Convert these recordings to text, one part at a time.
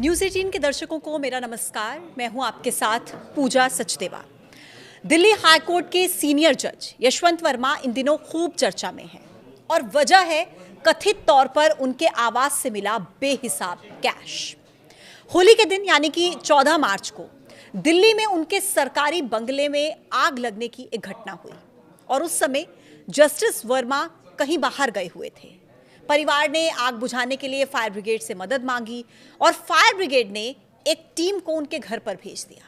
News 18 के दर्शकों को मेरा नमस्कार। मैं हूं आपके साथ पूजा सचदेवा। दिल्ली हाई कोर्ट के सीनियर जज यशवंत वर्मा इन दिनों खूब चर्चा में हैं और वजह है कथित तौर पर उनके आवास से मिला बेहिसाब कैश। होली के दिन यानी कि 14 मार्च को दिल्ली में उनके सरकारी बंगले में आग लगने की एक घटना हुई और उस समय जस्टिस वर्मा कहीं बाहर गए हुए थे। परिवार ने आग बुझाने के लिए फायर ब्रिगेड से मदद मांगी और फायर ब्रिगेड ने एक टीम को उनके घर पर भेज दिया।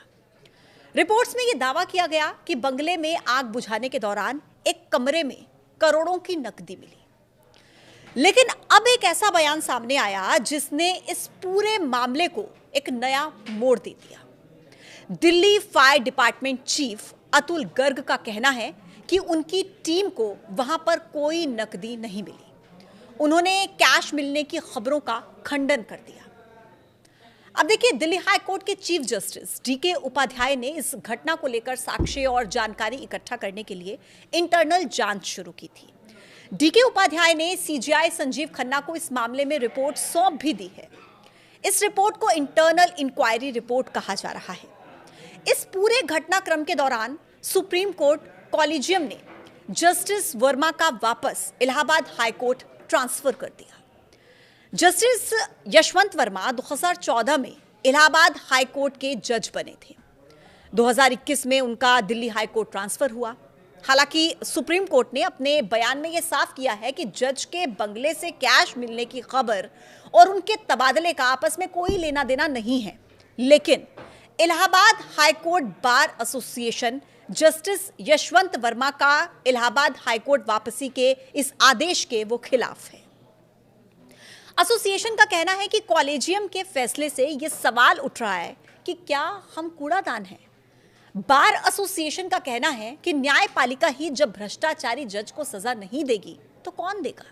रिपोर्ट्स में यह दावा किया गया कि बंगले में आग बुझाने के दौरान एक कमरे में करोड़ों की नकदी मिली। लेकिन अब एक ऐसा बयान सामने आया जिसने इस पूरे मामले को एक नया मोड़ दे दिया। Delhi fire department chief Atul Garg का कहना है कि उनकी टीम को वहां पर कोई नकदी नहीं मिली। उन्होंने कैश मिलने की खबरों का खंडन कर दिया। अब देखिए, दिल्ली हाई कोर्ट के चीफ जस्टिस डीके उपाध्याय ने इस घटना को लेकर साक्ष्य और जानकारी इकट्ठा करने के लिए इंटरनल जांच शुरू की थी। डीके उपाध्याय ने सीजीआई संजीव खन्ना को इस मामले में रिपोर्ट सौंप भी दी है। इस रिपोर्ट को इंटरनल इंक्वायरी रिपोर्ट कहा जा रहा है। इस पूरे घटनाक्रम के दौरान सुप्रीम कोर्ट कॉलेजियम ने जस्टिस वर्मा का वापस इलाहाबाद हाई कोर्ट ट्रांसफर कर दिया। जस्टिस यशवंत वर्मा 2014 में इलाहाबाद हाई कोर्ट के जज बने थे। 2021 में उनका दिल्ली हाई कोर्ट ट्रांसफर हुआ। हालांकि सुप्रीम कोर्ट ने अपने बयान में यह साफ किया है कि जज के बंगले से कैश मिलने की खबर और उनके तबादले का आपस में कोई लेना देना नहीं है। लेकिन Allahabad high court bar association justice Yashwant Verma का इलाहाबाद हाई कोर्ट वापसी के इस आदेश के वो खिलाफ है। एसोसिएशन का कहना है कि कॉलेजियम के फैसले से ये सवाल उठ रहा है कि क्या हम कूड़ादान हैं। बार एसोसिएशन का कहना है कि न्यायपालिका ही जब भ्रष्टाचारी जज को सजा नहीं देगी तो कौन देगा।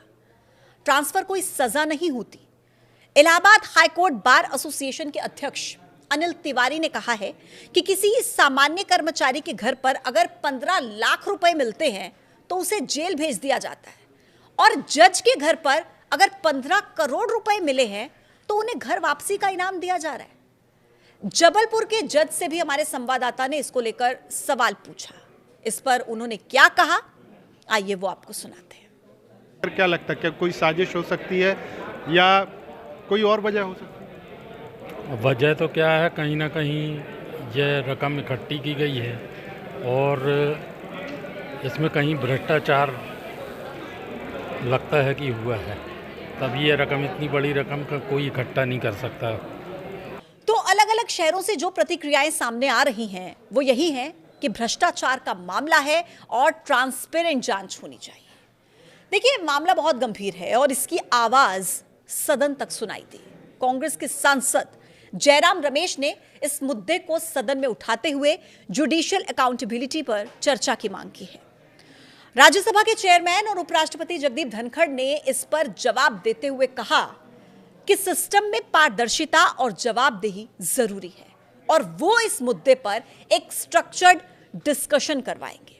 ट्रांसफर कोई सजा नहीं होती। Allahabad high court bar association के अध्यक्ष अनिल तिवारी ने कहा है कि किसी सामान्य कर्मचारी के घर पर अगर 15 लाख रुपए मिलते हैं तो उसे जेल भेज दिया जाता है और जज के घर पर अगर 15 करोड़ रुपए मिले हैं तो उन्हें घर वापसी का इनाम दिया जा रहा है। जबलपुर के जज से भी हमारे संवाददाता ने इसको लेकर सवाल पूछा। इस पर उन्होंने क्या कहा, आइए वो आपको सुनाते हैं। क्या लगता है, क्या कोई साजिश हो सकती है या कोई और वजह हो सकती है? वजह तो क्या है, कहीं ना कहीं यह रकम इकट्ठी की गई है और इसमें कहीं भ्रष्टाचार लगता है कि हुआ है, तभी ये रकम, इतनी बड़ी रकम का कोई इकट्ठा नहीं कर सकता। तो अलग अलग शहरों से जो प्रतिक्रियाएं सामने आ रही हैं वो यही है कि भ्रष्टाचार का मामला है और ट्रांसपेरेंट जांच होनी चाहिए। देखिए, मामला बहुत गंभीर है और इसकी आवाज सदन तक सुनाई दी। कांग्रेस के सांसद जयराम रमेश ने इस मुद्दे को सदन में उठाते हुए जुडिशियल अकाउंटेबिलिटी पर चर्चा की मांग की है। राज्यसभा के चेयरमैन और उपराष्ट्रपति जगदीप धनखड़ ने इस पर जवाब देते हुए कहा कि सिस्टम में पारदर्शिता और जवाबदेही जरूरी है और वो इस मुद्दे पर एक स्ट्रक्चर्ड डिस्कशन करवाएंगे।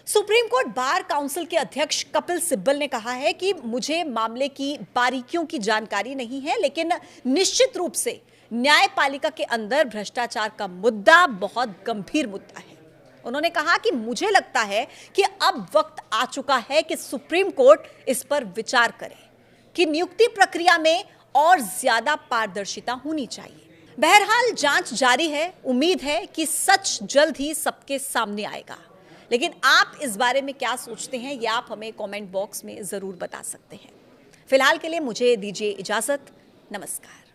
सुप्रीम कोर्ट बार काउंसिल के अध्यक्ष कपिल सिब्बल ने कहा है कि मुझे मामले की बारीकियों की जानकारी नहीं है, लेकिन निश्चित रूप से न्यायपालिका के अंदर भ्रष्टाचार का मुद्दा बहुत गंभीर मुद्दा है। उन्होंने कहा कि मुझे लगता है कि अब वक्त आ चुका है कि सुप्रीम कोर्ट इस पर विचार करे कि नियुक्ति प्रक्रिया में और ज्यादा पारदर्शिता होनी चाहिए। बहरहाल जांच जारी है। उम्मीद है कि सच जल्द ही सबके सामने आएगा। लेकिन आप इस बारे में क्या सोचते हैं, ये आप हमें कमेंट बॉक्स में जरूर बता सकते हैं। फिलहाल के लिए मुझे दीजिए इजाजत। नमस्कार।